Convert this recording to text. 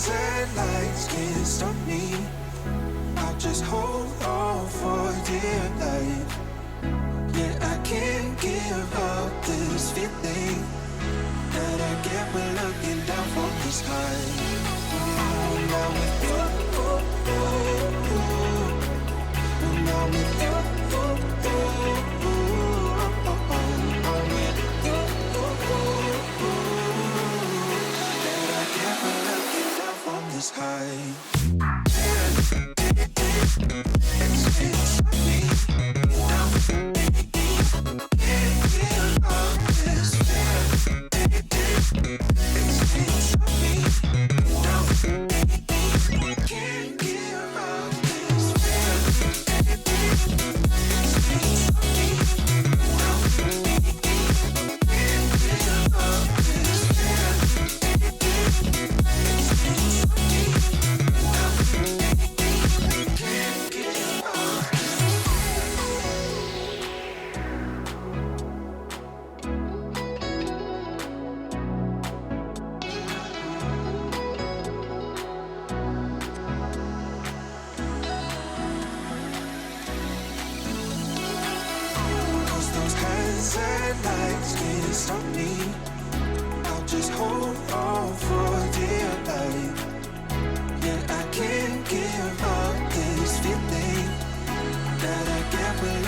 headlights can't stop me. I'll just hold on for dear life. Yeah, I can't give up this feeling that I get when looking down from the sky. Now with you, now with you, I'm with you, that I get when looking down from the sky. It's me now. Can't give up this feeling. It's me now. Can't give up this feeling. It's me now. Can't give up this feeling. It's me now. Can't give up. Cause those headlights can't stop me. I'll just hold on for dear life. Yeah, I can't give up this feeling that I get when